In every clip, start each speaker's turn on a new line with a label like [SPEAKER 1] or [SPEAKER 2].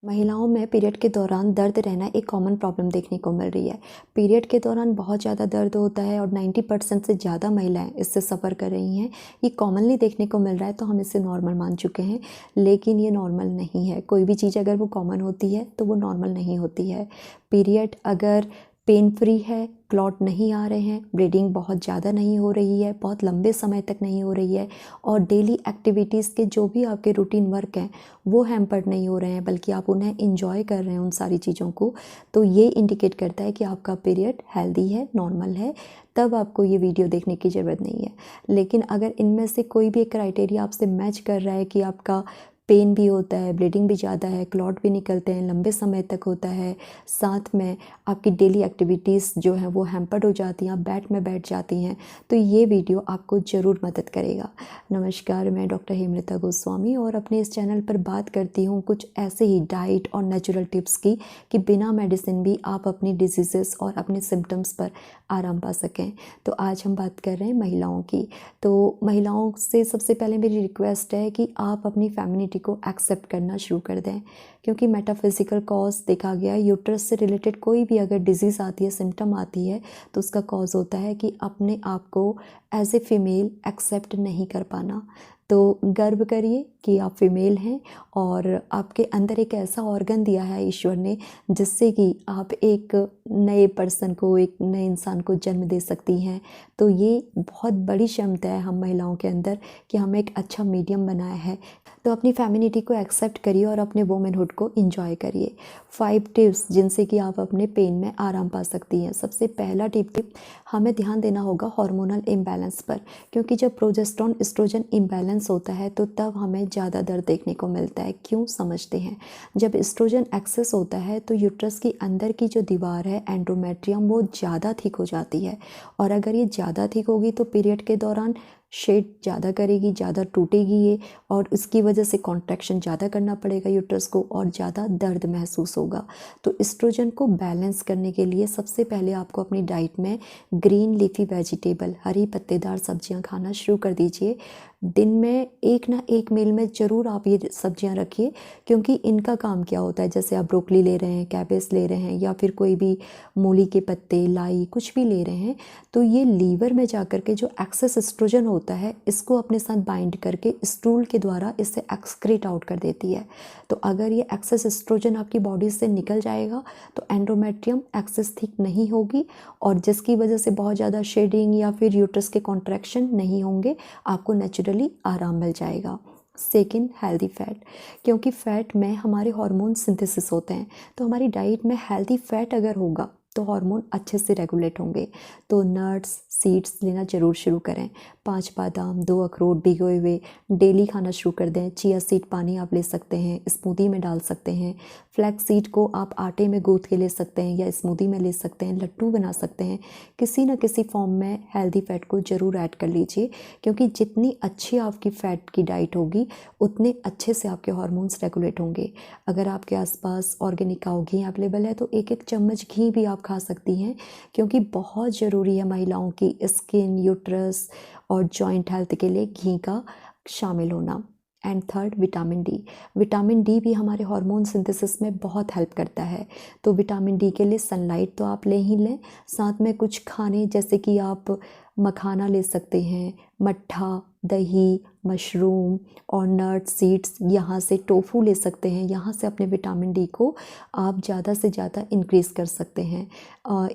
[SPEAKER 1] महिलाओं में पीरियड के दौरान दर्द रहना एक कॉमन प्रॉब्लम देखने को मिल रही है। पीरियड के दौरान बहुत ज़्यादा दर्द होता है और 90% से ज़्यादा महिलाएं इससे सफ़र कर रही हैं। ये कॉमनली देखने को मिल रहा है तो हम इसे नॉर्मल मान चुके हैं, लेकिन ये नॉर्मल नहीं है। कोई भी चीज़ अगर वो कॉमन होती है तो वो नॉर्मल नहीं होती है। पीरियड अगर पेन फ्री है, क्लॉट नहीं आ रहे हैं, ब्लीडिंग बहुत ज़्यादा नहीं हो रही है, बहुत लंबे समय तक नहीं हो रही है और डेली एक्टिविटीज़ के जो भी आपके रूटीन वर्क हैं वो हैम्पर्ड नहीं हो रहे हैं, बल्कि आप उन्हें इंजॉय कर रहे हैं उन सारी चीज़ों को, तो ये इंडिकेट करता है कि आपका पीरियड हेल्दी है, नॉर्मल है। तब आपको ये वीडियो देखने की ज़रूरत नहीं है। लेकिन अगर इनमें से कोई भी एक क्राइटेरिया आपसे मैच कर रहा है कि आपका पेन भी होता है, ब्लीडिंग भी ज़्यादा है, क्लॉट भी निकलते हैं, लंबे समय तक होता है, साथ में आपकी डेली एक्टिविटीज़ जो हैं वो हैम्पर्ड हो जाती हैं, आप बेड में बैठ जाती हैं, तो ये वीडियो आपको ज़रूर मदद करेगा। नमस्कार, मैं डॉक्टर हेमलता गोस्वामी और अपने इस चैनल पर बात करती हूँ कुछ ऐसे ही डाइट और नेचुरल टिप्स की कि बिना मेडिसिन भी आप अपनी डिजीज़ेस और अपने सिम्टम्स पर आराम पा सकें। तो आज हम बात कर रहे हैं महिलाओं की। तो महिलाओं से सबसे पहले मेरी रिक्वेस्ट है कि आप अपनी फेमिनिटी को एक्सेप्ट करना शुरू कर दें, क्योंकि मेटाफिजिकल कॉज देखा गया है। यूट्रस से रिलेटेड कोई भी अगर डिजीज़ आती है, सिम्टम आती है, तो उसका कॉज होता है कि अपने आप को एज ए फीमेल एक्सेप्ट नहीं कर पाना। तो गर्व करिए कि आप फीमेल हैं और आपके अंदर एक ऐसा ऑर्गन दिया है ईश्वर ने जिससे कि आप एक नए पर्सन को, एक नए इंसान को जन्म दे सकती हैं। तो ये बहुत बड़ी क्षमता है हम महिलाओं के अंदर कि हम एक अच्छा मीडियम बनाया है। तो अपनी फेमिनिटी को एक्सेप्ट करिए और अपने वुमेनहुड को एंजॉय करिए। 5 टिप्स जिनसे कि आप अपने पेन में आराम पा सकती हैं। सबसे पहला टिप, हमें ध्यान देना होगा हार्मोनल इम्बैलेंस पर, क्योंकि जब प्रोजेस्टेरोन एस्ट्रोजन इम्बैलेंस होता है तो तब हमें ज़्यादा दर्द देखने को मिलता है। क्यों, समझते हैं। जब एस्ट्रोजन एक्सेस होता है तो यूट्रस की अंदर की जो दीवार है एंडोमेट्रियम, वो ज़्यादा थिक हो जाती है और अगर ये ज़्यादा थिक होगी तो पीरियड के दौरान शेड ज़्यादा करेगी, ज़्यादा टूटेगी ये, और इसकी वजह से कॉन्ट्रैक्शन ज़्यादा करना पड़ेगा यूट्रस को और ज़्यादा दर्द महसूस होगा। तो एस्ट्रोजन को बैलेंस करने के लिए सबसे पहले आपको अपनी डाइट में ग्रीन लीफी वेजिटेबल, हरी पत्तेदार सब्जियां खाना शुरू कर दीजिए। दिन में एक ना एक मील में ज़रूर आप ये सब्जियां रखिए, क्योंकि इनका काम क्या होता है, जैसे आप ब्रोकली ले रहे हैं, कैबेज ले रहे हैं या फिर कोई भी मूली के पत्ते, लाई कुछ भी ले रहे हैं, तो ये लीवर में जाकर के जो एक्सेस एस्ट्रोजन होता है इसको अपने साथ बाइंड करके स्टूल के द्वारा इससे एक्सक्रीट आउट कर देती है। तो अगर ये एक्सेस एस्ट्रोजन आपकी बॉडी से निकल जाएगा तो एंडोमेट्रियम एक्सेस थिक नहीं होगी और जिसकी वजह से बहुत ज़्यादा शेडिंग या फिर यूट्रस के कॉन्ट्रैक्शन नहीं होंगे, आपको नेचुरली आराम मिल जाएगा। सेकेंड, हेल्दी फैट, क्योंकि फैट में हमारे हार्मोन सिंथेसिस होते हैं, तो हमारी डाइट में हेल्दी फैट अगर होगा तो हार्मोन अच्छे से रेगुलेट होंगे। तो नट्स, सीड्स लेना ज़रूर शुरू करें। 5 बादाम, 2 अखरोट भिगोए हुए डेली खाना शुरू कर दें। चिया सीड पानी आप ले सकते हैं, स्मूदी में डाल सकते हैं। फ्लैक्स सीड को आप आटे में गूँथ के ले सकते हैं या स्मूदी में ले सकते हैं, लड्डू बना सकते हैं। किसी न किसी फॉर्म में हेल्दी फैट को ज़रूर ऐड कर लीजिए, क्योंकि जितनी अच्छी आपकी फ़ैट की डाइट होगी उतने अच्छे से आपके हार्मोन्स रेगुलेट होंगे। अगर आपके आसपास ऑर्गेनिक काऊ घी अवेलेबल है तो एक चम्मच घी भी आप खा सकती हैं, क्योंकि बहुत ज़रूरी है महिलाओं की स्किन, यूट्रस और जॉइंट हेल्थ के लिए घी का शामिल होना। And third, vitamin D. Vitamin D भी हमारे हार्मोन सिंथेसिस में बहुत हेल्प करता है। तो विटामिन डी के लिए सनलाइट तो आप ले ही लें, साथ में कुछ खाने जैसे कि आप मखाना ले सकते हैं, मट्ठा, दही, मशरूम और नट्स, सीड्स, यहाँ से टोफू ले सकते हैं। यहाँ से अपने विटामिन डी को आप ज़्यादा से ज़्यादा इंक्रीज़ कर सकते हैं।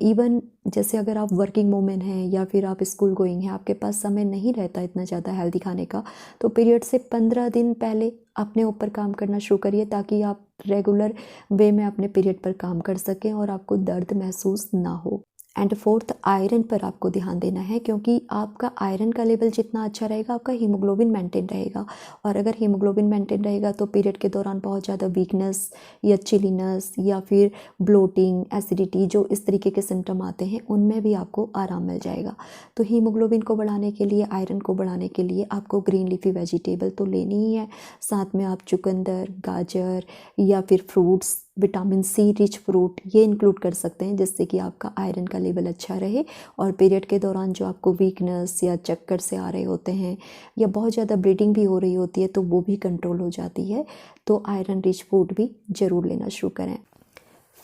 [SPEAKER 1] इवन जैसे अगर आप वर्किंग वूमेन हैं या फिर आप स्कूल गोइंग हैं, आपके पास समय नहीं रहता इतना ज़्यादा हेल्दी खाने का, तो पीरियड से 15 दिन पहले अपने ऊपर काम करना शुरू करिए, ताकि आप रेगुलर वे में अपने पीरियड पर काम कर सकें और आपको दर्द महसूस ना हो। एंड फोर्थ, आयरन पर आपको ध्यान देना है, क्योंकि आपका आयरन का लेवल जितना अच्छा रहेगा आपका हीमोग्लोबिन मेंटेन रहेगा, और अगर हीमोग्लोबिन मेंटेन रहेगा तो पीरियड के दौरान बहुत ज़्यादा वीकनेस या चिलीनेस या फिर ब्लोटिंग, एसिडिटी, जो इस तरीके के सिम्टम आते हैं उनमें भी आपको आराम मिल जाएगा। तो हीमोग्लोबिन को बढ़ाने के लिए, आयरन को बढ़ाने के लिए आपको ग्रीन लीफी वेजिटेबल तो लेनी ही है, साथ में आप चुकंदर, गाजर या फिर fruits vitamin C rich fruit ये इंक्लूड कर सकते हैं, जिससे कि आपका आयरन का लेवल अच्छा रहे और पीरियड के दौरान जो आपको वीकनेस या चक्कर से आ रहे होते हैं या बहुत ज़्यादा ब्लीडिंग भी हो रही होती है तो वो भी कंट्रोल हो जाती है। तो आयरन रिच फूड भी ज़रूर लेना शुरू करें।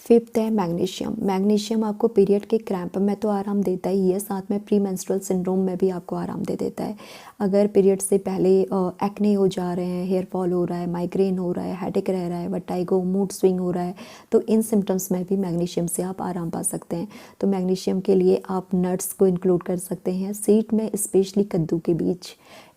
[SPEAKER 1] फिफ्थ है मैग्नीशियम। मैग्नीशियम आपको पीरियड के क्रैम्प में तो आराम देता ही है, साथ में प्री मेंस्ट्रुअल सिंड्रोम में भी आपको आराम दे देता है। अगर पीरियड से पहले एक्ने हो जा रहे हैं, हेयर फॉल हो रहा है, माइग्रेन हो रहा है, हेडेक रह रहा है, वर्टाइगो, मूड स्विंग हो रहा है, तो इन सिम्टम्स में भी मैग्नीशियम से आप आराम पा सकते हैं। तो मैग्नीशियम के लिए आप नट्स को इंक्लूड कर सकते हैं। सीड में स्पेशली कद्दू के बीज,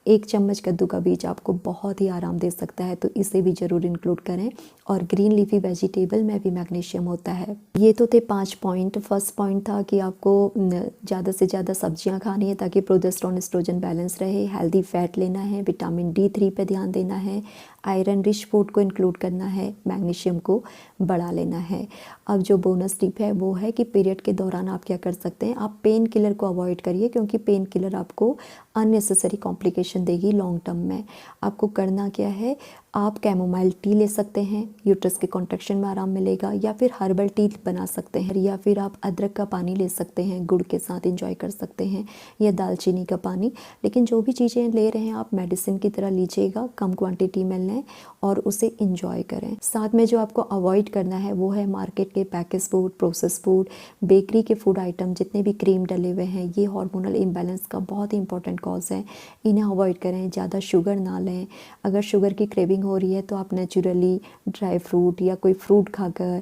[SPEAKER 1] 1 चम्मच कद्दू का बीज आपको बहुत ही आराम दे सकता है, तो इसे भी ज़रूर इंक्लूड करें। और ग्रीन लीफी वेजिटेबल में भी मैग्नीशियम होता है। ये तो थे 5 पॉइंट। फर्स्ट पॉइंट था कि आपको ज़्यादा से ज़्यादा सब्जियां खानी है ताकि प्रोजेस्टेरोन एस्ट्रोजन बैलेंस रहे, हेल्दी फैट लेना है, विटामिन D3 पे ध्यान देना है, आयरन रिच फूड को इंक्लूड करना है, मैग्नीशियम को बढ़ा लेना है। अब जो बोनस टिप है वो है कि पीरियड के दौरान आप क्या कर सकते हैं, आप पेन किलर को अवॉइड करिए, क्योंकि पेन किलर आपको अननेसेसरी कॉम्प्लिकेशन देगी लॉन्ग टर्म में। आपको करना क्या है, आप कैमोमाइल टी ले सकते हैं, यूट्रस के कॉन्ट्रैक्शन में आराम मिलेगा, या फिर हर्बल टी बना सकते हैं, या फिर आप अदरक का पानी ले सकते हैं, गुड़ के साथ एंजॉय कर सकते हैं, या दालचीनी का पानी। लेकिन जो भी चीज़ें ले रहे हैं आप मेडिसिन की तरह लीजिएगा, कम क्वांटिटी में लें और उसे इंजॉय करें। साथ में जो आपको अवॉइड करना है वो है मार्केट के package food, process food, bakery के फूड आइटम, जितने भी क्रीम डले हुए हैं, ये हार्मोनल इम्बैलेंस का बहुत ही इंपॉर्टेंट कॉज है। इन्हें अवॉइड करें, ज़्यादा शुगर ना लें। अगर शुगर की क्रेविंग हो रही है तो आप नेचुरली ड्राई फ्रूट या कोई फ्रूट खाकर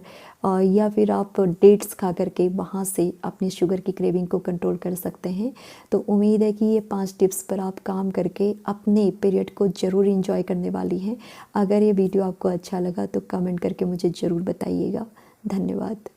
[SPEAKER 1] या फिर आप डेट्स खा करके वहाँ से अपनी शुगर की क्रेविंग को कंट्रोल कर सकते हैं। तो उम्मीद है कि ये 5 टिप्स पर आप काम करके अपने पीरियड को ज़रूर इंजॉय करने वाली हैं। अगर ये वीडियो आपको अच्छा लगा तो कमेंट करके मुझे ज़रूर बताइएगा। धन्यवाद।